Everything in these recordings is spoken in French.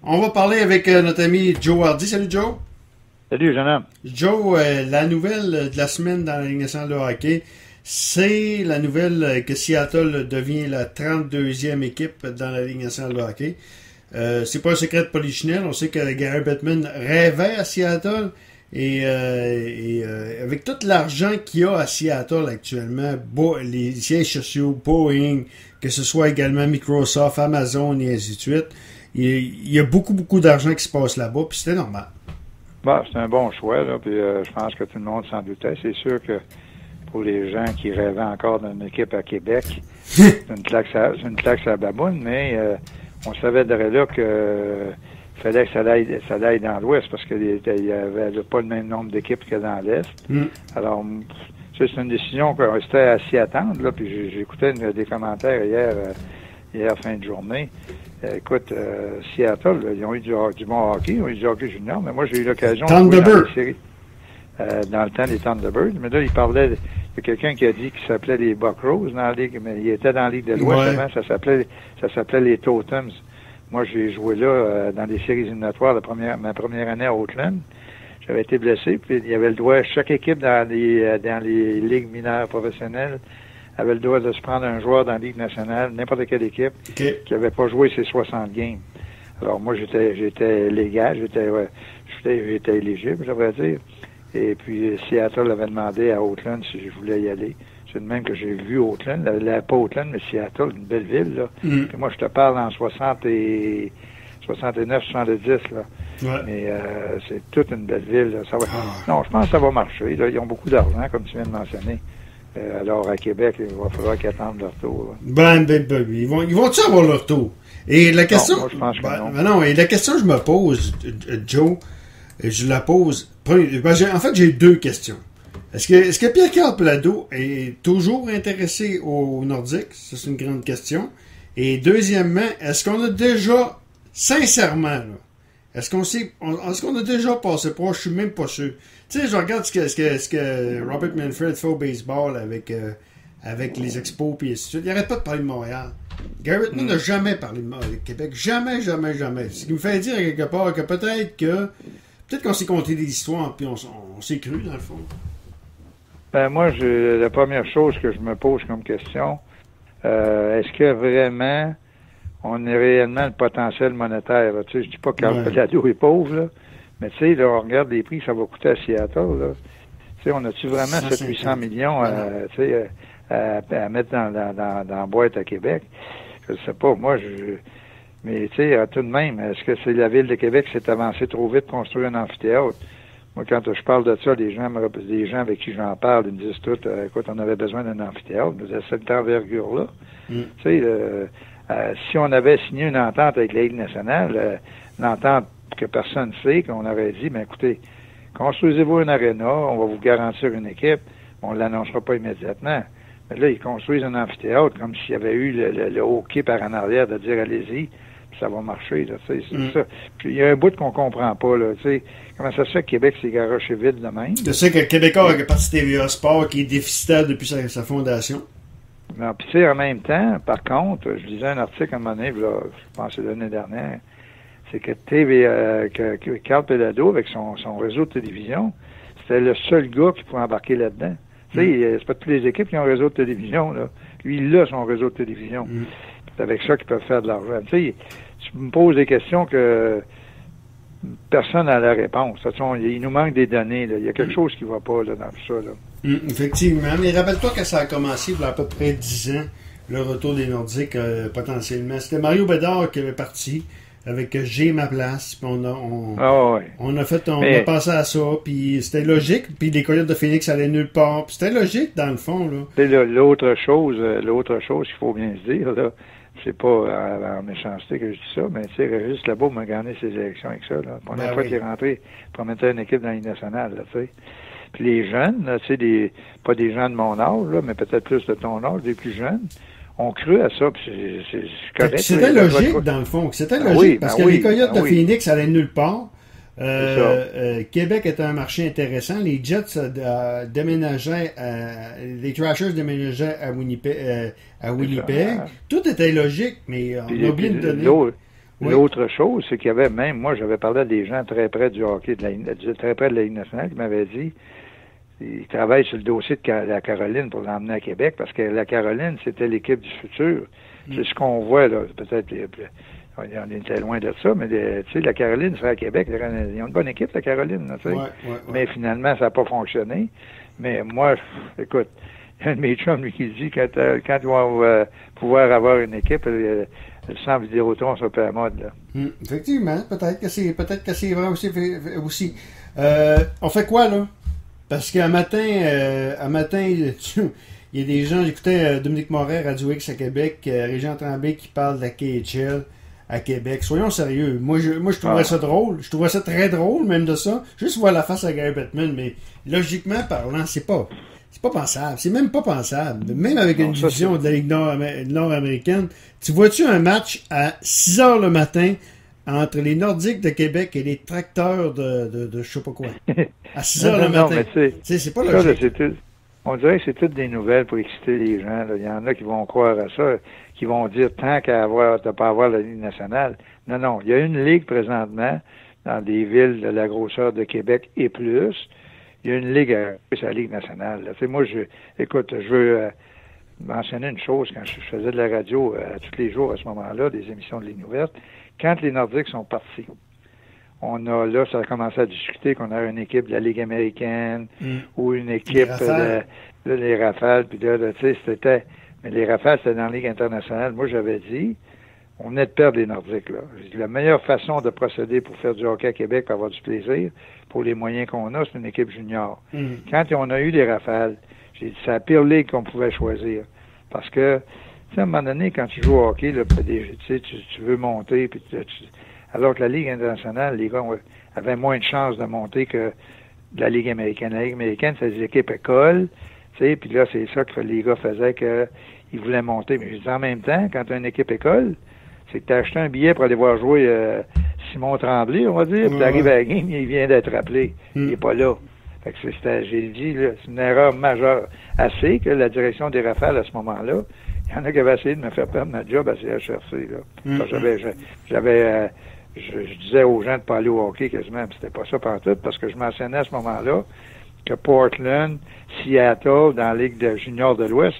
On va parler avec notre ami Joe Hardy. Salut Joe. Salut, jeune homme. Joe, la nouvelle de la semaine dans la Ligue nationale de hockey, c'est la nouvelle que Seattle devient la 32e équipe dans la Ligue nationale de hockey. C'est pas un secret de polichinelle. On sait que Gary Bettman rêvait à Seattle. Et avec tout l'argent qu'il y a à Seattle actuellement, les sièges sociaux, Boeing, que ce soit également Microsoft, Amazon et ainsi de suite, il y a beaucoup d'argent qui se passe là-bas, puis c'était normal. Bon, c'est un bon choix, là, puis je pense que tout le monde s'en doutait. C'est sûr que pour les gens qui rêvaient encore d'une équipe à Québec, c'est une claque à la baboune, mais on savait derrière là que fallait que ça aille dans l'Ouest parce qu'il n'y avait pas le même nombre d'équipes que dans l'Est. Alors, c'est une décision qu'on restait assis à attendre, là, puis j'écoutais des commentaires hier fin de journée. Écoute, Seattle, là, ils ont eu du bon hockey, ils ont eu du hockey junior, mais moi, j'ai eu l'occasion de jouer dans les séries dans le temps des Thunderbirds. Mais là, il parlait de quelqu'un qui a dit qu'il s'appelait les Buckrows dans la Ligue, mais il était dans la Ligue de l'Ouest avant, ça s'appelait les Totems. Moi, j'ai joué là dans des séries éliminatoires ma première année à Oakland. J'avais été blessé, puis il y avait le droit, chaque équipe dans les ligues mineures professionnelles avait le droit de se prendre un joueur dans la Ligue nationale, n'importe quelle équipe, qui n'avait pas joué ses 60 games. Alors moi, j'étais légal, j'étais éligible, je devrais dire. Et puis Seattle avait demandé à Oakland si je voulais y aller. C'est de même que j'ai vu Oakland, pas Oakland, mais Seattle, une belle ville, là. Puis moi, je te parle en 69, 70, là. Ouais. Mais c'est toute une belle ville, là. Ça va... Non, je pense que ça va marcher, là. Ils ont beaucoup d'argent, comme tu viens de mentionner. Alors, à Québec, il va falloir qu'ils attendent leur tour, là. Ils vont-tu avoir leur tour? Et la question... Non, moi, je pense que non. Et la question que je me pose, Joe, je la pose... en fait, j'ai deux questions. Est-ce que Pierre-Carl Pellado est toujours intéressé aux Nordiques? Ça, c'est une grande question. Et deuxièmement, est-ce qu'on a déjà, sincèrement, là, est-ce qu'on a déjà passé proche? Je suis même pas sûr. Tu sais, je regarde ce que Robert Manfred fait au baseball avec les expos et ainsi de suite. Il n'arrête pas de parler de Montréal. Gary Bettman n'a jamais parlé de Québec. Jamais. Ce qui me fait dire à quelque part que peut-être qu'on s'est conté des histoires puis on s'est cru, dans le fond. Ben, moi, la première chose que je me pose comme question, est-ce que vraiment on a réellement le potentiel monétaire? Là? Tu sais, je dis pas que Carl Pellado est pauvre, là, mais tu sais, là, on regarde les prix que ça va coûter à Seattle. Là. Tu sais, on a-tu vraiment 700-800 millions à mettre dans la boîte à Québec? Je ne sais pas. Moi, mais tu sais, tout de même, est-ce que c'est la Ville de Québec qui s'est avancée trop vite pour construire un amphithéâtre? Moi, quand je parle de ça, des gens avec qui j'en parle, ils me disent tout, écoute, on avait besoin d'un amphithéâtre, mais à cette envergure-là. Tu sais, si on avait signé une entente avec la Ligue nationale, une entente que personne ne sait, qu'on aurait dit, ben écoutez, construisez-vous une aréna, on va vous garantir une équipe, on ne l'annoncera pas immédiatement. Mais là, ils construisent un amphithéâtre comme s'il y avait eu le hockey par en arrière de dire allez-y, puis ça va marcher, là, tu sais, c'est ça. Puis il y a un bout qu'on comprend pas, là, tu sais, comment ça se fait que Québec s'est garoché vide de même? Je sais que Québécois a parti TVA Sport qui est déficitaire depuis sa fondation. Non, puis tu sais, en même temps, par contre, je lisais un article à un moment donné, là, je pense que c'est l'année dernière, c'est que que Carl Pellado, avec son réseau de télévision, c'était le seul gars qui pouvait embarquer là-dedans. Tu sais, c'est pas toutes les équipes qui ont un réseau de télévision, là. Lui, il a son réseau de télévision. C'est avec ça qu'ils peuvent faire de l'argent. Tu sais, tu me poses des questions que personne n'a la réponse. De toute façon, il nous manque des données, là. Il y a quelque chose qui ne va pas là, dans tout ça, là. Effectivement. Mais rappelle-toi que ça a commencé il y a à peu près 10 ans, le retour des Nordiques, potentiellement. C'était Mario Bédard qui avait parti avec J'ai ma place. Puis on a pensé à ça. Puis c'était logique. Puis les Coyotes de Phoenix allaient nulle part. Puis c'était logique, dans le fond, là. L'autre chose qu'il faut bien se dire, là, c'est pas en méchanceté que je dis ça, mais tu sais, Régis Lebeau m'a gagné ses élections avec ça, là. La première fois qu'il est rentré pour mettre une équipe dans la Ligue nationale, là, tu sais. Puis les jeunes, là, tu sais, pas des gens de mon âge, là, mais peut-être plus de ton âge, des plus jeunes, ont cru à ça, puis c'est correct. C'était logique, dans le fond. C'était logique, parce que les Coyotes de Phoenix allaient nulle part. Québec était un marché intéressant. Les Jets déménageaient, les Thrashers déménageaient à Winnipeg. Tout était logique, mais on a oublié de donner. Oui. L'autre chose, c'est qu'il y avait même, moi, j'avais parlé à des gens très près du hockey, très près de la Ligue nationale, qui m'avaient dit, ils travaillent sur le dossier de la Caroline pour l'emmener à Québec, parce que la Caroline, c'était l'équipe du futur. C'est ce qu'on voit, là, peut-être, on était loin de ça, mais tu sais, la Caroline serait à Québec. Ils ont une bonne équipe, la Caroline, tu sais. Ouais. Mais finalement, ça n'a pas fonctionné. Mais moi, écoute, il y a un de mes chums, lui, qui dit quand ils vont pouvoir avoir une équipe, le centre Vidéotron sera pas à mode, là. Effectivement, peut-être que c'est vrai aussi. On fait quoi, là? Parce qu'un matin, il y a des gens, j'écoutais Dominique Moret, Radio X à Québec, Régent Tremblay qui parle de la KHL à Québec. Soyons sérieux. Moi, je trouverais ça drôle. Je trouverais ça très drôle, même de ça. Juste voir la face à Gary Bettman, mais logiquement parlant, c'est pas pensable. C'est même pas pensable. Même avec une division de la Ligue nord-américaine, tu vois-tu un match à 6 heures le matin entre les Nordiques de Québec et les tracteurs de je sais pas quoi? À 6 heures le matin. C'est pas logique. On dirait que c'est toutes des nouvelles pour exciter les gens. Là. Il y en a qui vont croire à ça, qui vont dire tant qu'à pas avoir la Ligue nationale. Non. Il y a une ligue présentement dans des villes de la grosseur de Québec et plus. Il y a une ligue, c'est la Ligue nationale. Tu sais, moi, je veux mentionner une chose. Quand je faisais de la radio tous les jours à ce moment-là, des émissions de ligne ouverte, quand les Nordiques sont partis, ça a commencé à discuter qu'on a une équipe de la Ligue américaine ou une équipe les Rafales, puis là, tu sais, mais les Rafales, c'était dans la Ligue internationale. Moi, j'avais dit, on venait de perdre les Nordiques, là. La meilleure façon de procéder pour faire du hockey à Québec, pour avoir du plaisir, pour les moyens qu'on a, c'est une équipe junior. Quand on a eu les Rafales, j'ai dit, c'est la pire ligue qu'on pouvait choisir. Parce que, tu sais, à un moment donné, quand tu joues au hockey, là, tu veux monter, puis alors que la Ligue internationale, les gars avaient moins de chances de monter que la Ligue américaine. La Ligue américaine, c'est des équipes écoles, tu sais, puis là, c'est ça que les gars faisaient qu'ils voulaient monter. Mais je dis en même temps, quand tu as une équipe école, c'est que tu as acheté un billet pour aller voir jouer Simon Tremblay, on va dire, puis tu arrives à la game, il vient d'être appelé. Il n'est pas là. Fait que j'ai dit, là, c'est une erreur majeure. Assez que la direction des Rafales, à ce moment-là, il y en a qui avaient essayé de me faire perdre ma job à CHRC, là. Je disais aux gens de pas aller au hockey quasiment, mais c'était pas ça pantoute, parce que je mentionnais à ce moment-là que Portland, Seattle, dans la Ligue de junior de l'Ouest,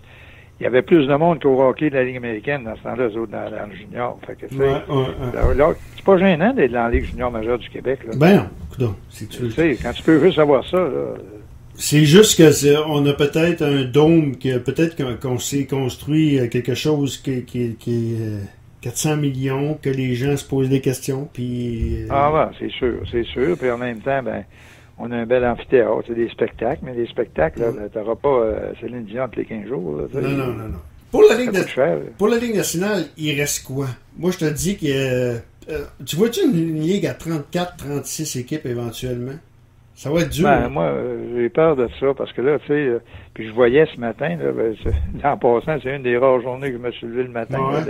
il y avait plus de monde qu'au hockey de la Ligue américaine dans ce temps-là, eux autres, dans le junior. Fait que, là, c'est pas gênant d'être dans la Ligue junior majeure du Québec, là. Ben non, quand tu peux juste savoir ça, là. C'est juste on a peut-être un dôme qu'on s'est construit quelque chose qui est 400 millions, que les gens se posent des questions, puis... c'est sûr. Puis en même temps, on a un bel amphithéâtre, c'est des spectacles, mais des spectacles, là, t'auras pas Céline Dion tous les 15 jours. Là, non. Pour la Ligue nationale, il reste quoi? Moi, je te dis que... tu vois-tu une ligue à 34-36 équipes éventuellement? Ça va être dur. Moi, j'ai peur de ça, parce que là, tu sais, puis je voyais ce matin, là, en passant, c'est une des rares journées que je me suis levé le matin, ça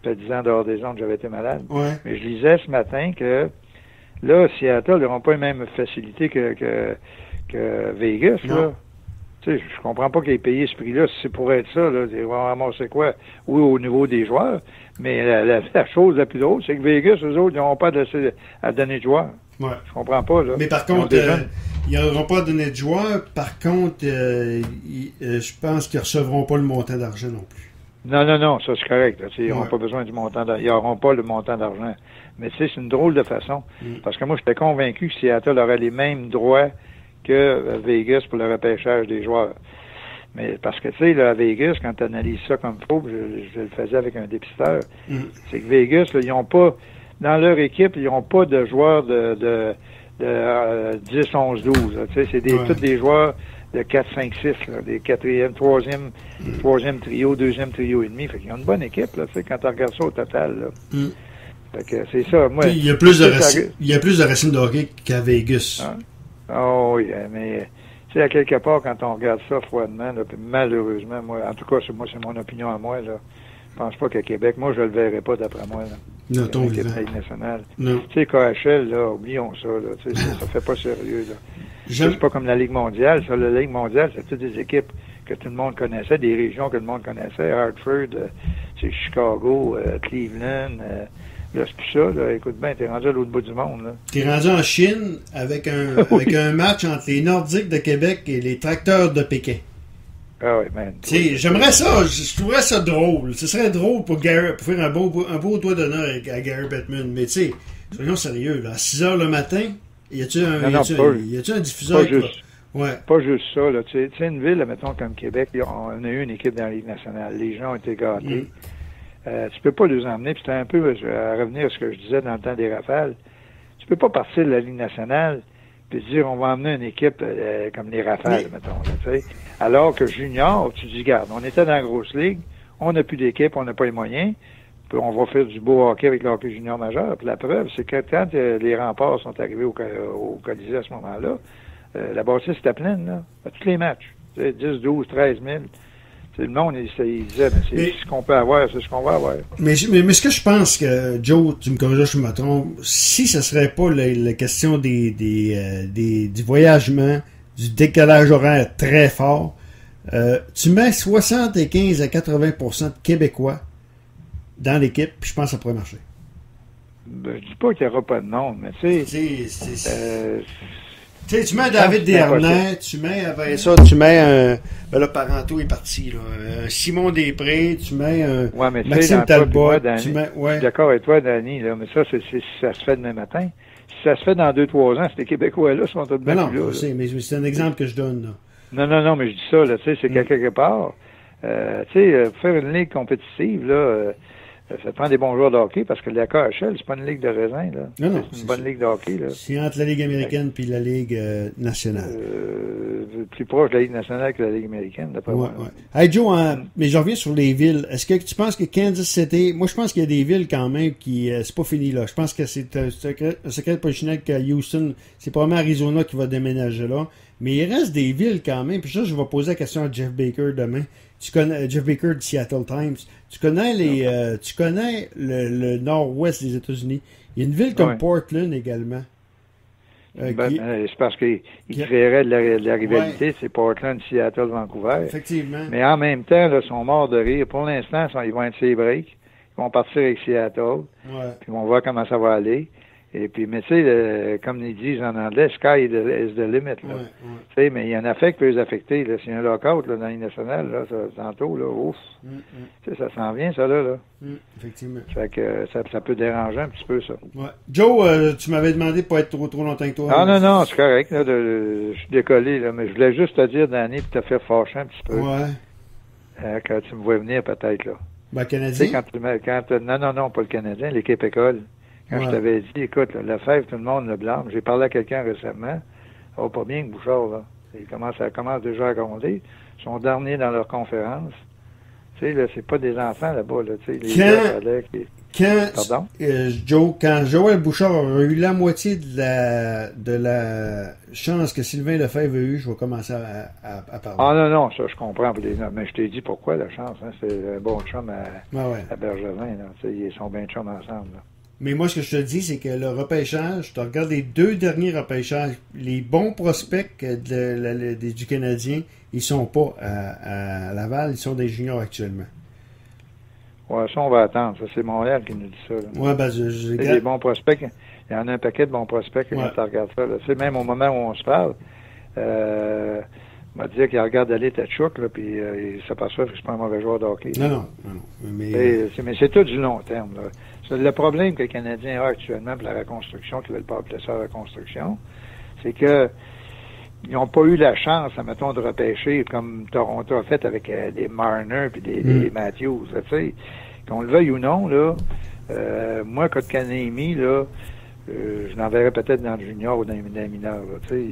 fait 10 ans dehors des ondes, j'avais été malade. Ouais. Mais je lisais ce matin que, là, Seattle, ils n'auront pas les mêmes facilités que Vegas, là. Tu sais, je comprends pas qu'ils aient payé ce prix-là, si c'est pour être ça, là, ils vont ramasser quoi? Oui, au niveau des joueurs, mais la chose la plus drôle, c'est que Vegas, eux autres, ils n'auront pas à donner de joueurs. Ouais. Je comprends pas, là. Mais par contre, ils n'auront pas donné de joueurs. Par contre, je pense qu'ils ne recevront pas le montant d'argent non plus. Non, ça c'est correct. Ils n'auront pas besoin du montant d'argent. Ils n'auront pas le montant d'argent. Mais tu sais, c'est une drôle de façon. Parce que moi, j'étais convaincu que Seattle aurait les mêmes droits que Vegas pour le repêchage des joueurs. Mais parce que, tu sais, là, à Vegas, quand tu analyses ça comme il faut, je le faisais avec un dépisteur, c'est que Vegas, là, ils n'ont pas... Dans leur équipe, ils n'ont pas de joueurs de 10, 11, 12. Tu sais, c'est tous des joueurs de 4, 5, 6, là, des quatrième, troisième trio, deuxième trio et demi. Fait qu'ils ont une bonne équipe, là, tu sais, quand tu regardes ça au total, là. Fait que c'est ça. Moi, il y a plus de racines de hockey qu'à Vegas. Oui, mais tu sais, à quelque part, quand on regarde ça froidement, là, puis malheureusement, moi, en tout cas, c'est mon opinion à moi, là. Je pense pas qu'à Québec, moi, je le verrai pas d'après moi, là. Non, ton Ligue nationale. Tu sais, KHL, là, oublions ça, là. Tu sais, ça fait pas sérieux, là. C'est pas comme la Ligue mondiale. Ça, la Ligue mondiale, c'est toutes des équipes que tout le monde connaissait, des régions que tout le monde connaissait. Hartford, c'est Chicago, Cleveland, Là, c'est plus ça, là. Écoute bien, t'es rendu à l'autre bout du monde, là. T'es rendu en Chine avec un match entre les Nordiques de Québec et les Tracteurs de Pékin. Ah oui, man. J'aimerais ça, je trouverais ça drôle. Ce serait drôle pour faire un beau doigt d'honneur à Gary Bettman. Mais tu sais, soyons sérieux, là. À 6 h le matin, y a-tu un diffuseur? Pas juste ça, là. Tu sais, une ville, mettons, comme Québec, on a eu une équipe dans la Ligue nationale. Les gens ont été gâtés. Tu peux pas les emmener, puis c'était un peu à revenir à ce que je disais dans le temps des Rafales. Tu peux pas partir de la Ligue nationale puis dire on va emmener une équipe comme les Rafales, mettons. Là, alors que junior, tu dis, regarde, on était dans la grosse ligue, on n'a plus d'équipe, on n'a pas les moyens, puis on va faire du beau hockey avec le hockey junior majeur. Puis la preuve, c'est que quand les remparts sont arrivés au Colisée à ce moment-là, la bâtisse était pleine, là, à tous les matchs. 10, 12, 13 000. Le monde, il disait, c'est ce qu'on peut avoir, c'est ce qu'on va avoir. Mais ce que je pense que, Joe, tu me corriges si je me trompe, si ce serait pas la question du voyagement, du décalage horaire très fort, tu mets 75 à 80% de Québécois dans l'équipe, puis je pense que ça pourrait marcher. Ben, je dis pas qu'il n'y aura pas de nom, mais tu sais... tu mets David Desharnais, tu mets après ça, tu mets un... Ben là, Parenteau est parti, là. Simon Després, tu mets un Maxime Talbot, tu mets... Je suis d'accord avec toi, Danny, là, mais ça, ça se fait demain matin. Si ça se fait dans 2-3 ans, ces Québécois-là sont tous bien plus là. Non, mais c'est un exemple que je donne, là. Non, mais je dis ça, là, tu sais, c'est qu'à quelque part, tu sais, faire une ligue compétitive, là... ça prend des bons joueurs de hockey parce que la KHL, c'est pas une ligue de raisin, là. Non, c'est une bonne ligue de hockey, là. C'est entre la Ligue américaine puis la Ligue nationale. Plus proche de la Ligue nationale que la Ligue américaine, d'après moi. Ouais. Hey Joe, mais je reviens sur les villes. Est-ce que tu penses que Kansas City... Moi, je pense qu'il y a des villes quand même qui... c'est pas fini, là. Je pense que c'est un secret de polichinelle qu'à Houston, c'est probablement Arizona qui va déménager là. Mais il reste des villes quand même. Puis ça, je vais poser la question à Jeff Baker demain. Tu connais Jeff Baker de Seattle Times. Tu connais le nord-ouest des États-Unis. Il y a une ville comme Portland également. C'est parce qu'il créerait de la rivalité. C'est Portland, Seattle, Vancouver. Effectivement. Mais en même temps, là, ils sont morts de rire. Pour l'instant, ils vont être ses breaks. Ils vont partir avec Seattle. Puis on va voir comment ça va aller. Et puis, mais tu sais, comme ils disent en anglais, sky is the limit. Là. Tu sais, mais il y en a fait qui peut les affecter. Là. S'il y a un lockout là, dans la Ligue nationale, là, tantôt, là, ouf. Tu sais, ça s'en vient, ça, là. Effectivement. Fait que ça peut déranger un petit peu, ça. Joe, tu m'avais demandé de pas être trop longtemps que toi. Ah non, c'est correct. Là, je suis décollé, là, mais je voulais juste te dire, Danny, pour te faire fâcher un petit peu. Quand tu me vois venir, peut-être, là. Ben, Canadien? Non, pas le Canadien, l'équipe école. Quand je t'avais dit, écoute, là, Lefebvre, tout le monde le blâme. J'ai parlé à quelqu'un récemment. Ça va pas bien que Bouchard, là. Ça commence déjà à gronder. Ils sont derniers dans leur conférence. Tu sais, là, c'est pas des enfants là-bas, là. Tu sais, Joe, quand Joël Bouchard a eu la moitié de la chance que Sylvain Lefebvre a eu, je vais commencer à parler. Ah non, ça, je comprends. Mais je t'ai dit pourquoi la chance, hein. C'est un bon chum à Bergevin, là. Tu sais, ils sont bien chums ensemble, là. Mais moi, ce que je te dis, c'est que le repêchage, tu regardes les 2 derniers repêchages, les bons prospects du Canadien, ils sont pas à Laval, ils sont des juniors actuellement. Ouais, ça, on va attendre. Ça, c'est Montréal qui nous dit ça. Là. Ouais, ben, les bons prospects, il y en a un paquet de bons prospects quand tu regardes ça. C'est même au moment où on se parle, on va dire qu'il regarde aller Tchuk, là, puis il s'aperçoit que c'est pas un mauvais joueur de hockey. Non. Mais c'est tout du long terme, là. Le problème que le Canadien a actuellement pour la reconstruction, qu'ils veulent pas appeler ça reconstruction, c'est que ils n'ont pas eu la chance, admettons, de repêcher comme Toronto a fait avec des Marner puis des Matthews. Tu sais, qu'on le veuille ou non, là, moi, Kotkaniemi, là, je l'enverrais peut-être dans le junior ou dans les mineurs. Tu sais,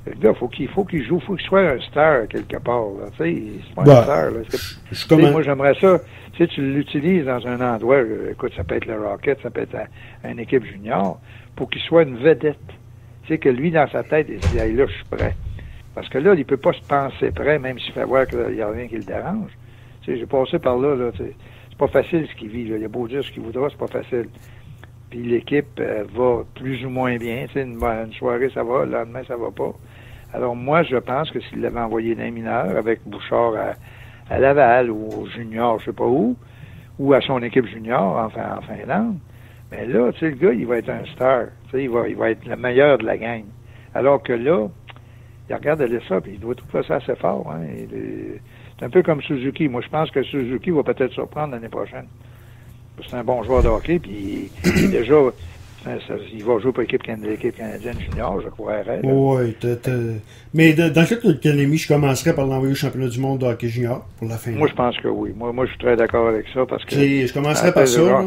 le gars, faut qu'il joue, faut qu'il soit un star quelque part. Là, tu sais, c'est pas un star. Là. Moi, j'aimerais ça. Tu sais, tu l'utilises dans un endroit, écoute, ça peut être le Rocket, ça peut être une équipe junior, pour qu'il soit une vedette. Tu sais, que lui, dans sa tête, il se dit, hey, là, je suis prêt. Parce que là, il peut pas se penser prêt, même s'il fait voir qu'il y a rien qui le dérange. Tu sais, j'ai passé par là, c'est pas facile ce qu'il vit, là. Il a beau dire ce qu'il voudra, c'est pas facile. Puis l'équipe va plus ou moins bien. Tu sais, une soirée, ça va, le lendemain, ça va pas. Alors moi, je pense que s'il l'avait envoyé dans les mineurs avec Bouchard à Laval ou au junior, je sais pas où, ou à son équipe junior en Finlande, Mais là, tu sais, le gars, il va être un star. Tu sais, il va être le meilleur de la gang. Alors que là, il regarde aller ça, puis il doit tout faire ça assez fort. Hein. C'est un peu comme Suzuki. Moi, je pense que Suzuki va peut-être surprendre l'année prochaine. C'est un bon joueur de hockey, puis déjà, il va jouer pour l'équipe canadienne junior, je croirais. Oui, mais dans le cas de l'économie, je commencerais par l'envoyer au championnat du monde de hockey junior pour la fin. Moi, je pense que oui. Moi, je suis très d'accord avec ça, parce que... Je commencerais par ça,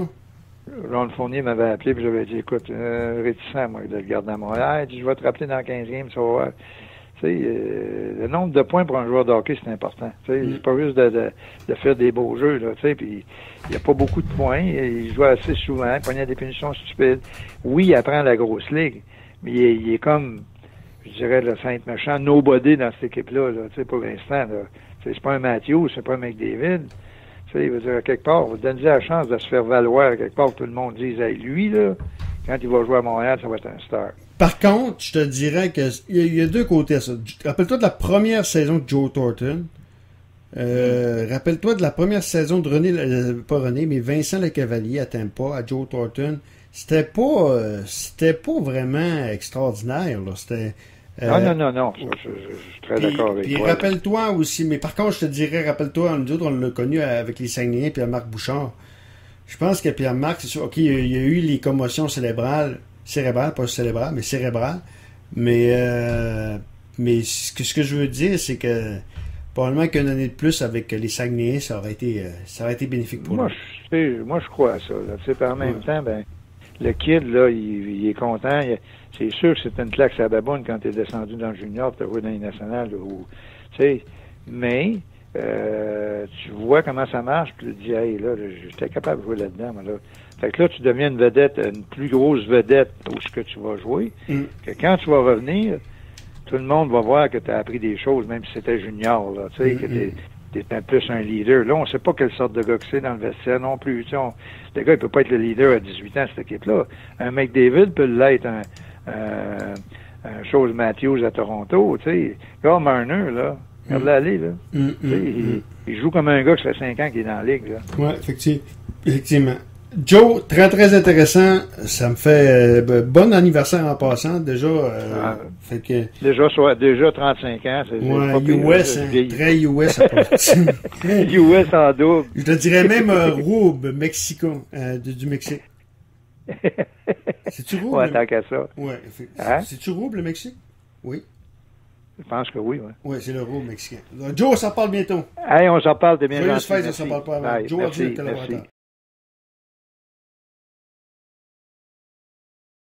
Ron Fournier m'avait appelé, puis j'avais dit, écoute, réticent, moi, de le garder à Montréal. Il dit, je vais te rappeler dans 15 games, ça va voir. Tu sais, le nombre de points pour un joueur de hockey, c'est important. Tu sais, c'est pas juste de faire des beaux jeux, là, tu sais, puis il n'y a pas beaucoup de points. Il joue assez souvent, il prenait des punitions stupides. Oui, il apprend la grosse ligue, mais il est comme, je dirais, le saint méchant, nobody dans cette équipe-là, là, tu sais, pour l'instant, là. C'est pas un Matthews, c'est pas un McDavid. Tu sais, il veut dire, quelque part, vous donnez la chance de se faire valoir, quelque part, tout le monde dise, hey, lui, là, quand il va jouer à Montréal, ça va être un star. Par contre, je te dirais que il y a deux côtés à ça. Rappelle-toi de la première saison de Joe Thornton. Rappelle-toi de la première saison de pas René, mais Vincent Lecavalier à Tampa, à Joe Thornton. C'était pas vraiment extraordinaire, là. C'était... Non. Je suis très d'accord avec toi. Puis rappelle-toi aussi, mais par contre, je te dirais, rappelle-toi, nous autres, on l'a connu avec les Saguenayens, Pierre-Marc Bouchard. Je pense que Pierre-Marc, c'est sûr, OK, il y a eu les commotions cérébrales, pas cérébrales, mais cérébrales. Mais ce que je veux dire, c'est que probablement qu'une année de plus avec les Saguenayens, ça aurait été bénéfique pour lui. Moi, je crois à ça. Là. En même temps, ben, le kid, là, il est content. C'est sûr que c'est une claque à la baboune quand tu es descendu dans le junior, tu as joué dans les nationales. Mais tu vois comment ça marche, puis tu te dis, hey, là, j'étais capable de jouer là-dedans. Là. Fait que là, tu deviens une vedette, une plus grosse vedette où ce que tu vas jouer, que quand tu vas revenir, tout le monde va voir que tu as appris des choses, même si c'était junior, là, tu sais, que t'es plus un leader. Là, on sait pas quelle sorte de gars que c'est dans le vestiaire non plus. Tu sais, le gars, il peut pas être le leader à 18 ans, cette équipe-là. Un McDavid peut l'être, un chose Matthews à Toronto, tu sais. Gars Marner, là, regarde-le aller, là. Il joue comme un gars qui fait 5 ans qu'il est dans la ligue, là. Oui, effectivement. Joe, très très intéressant. Ça me fait bon anniversaire en passant. Déjà, fait que... déjà 35 ans. C'est pas US, très US. US en double. Je te dirais même Roube, Mexico, du Mexique. C'est-tu Roube? Ouais, tant qu'à ça. Ouais, c'est-tu Roube, le Mexique? Oui. Je pense que oui, oui. Oui, c'est le Roube mexicain. Joe, on s'en parle bientôt. Hey, on s'en parle, t'es bien gentil. On s'en parle pas avant. Joe, merci.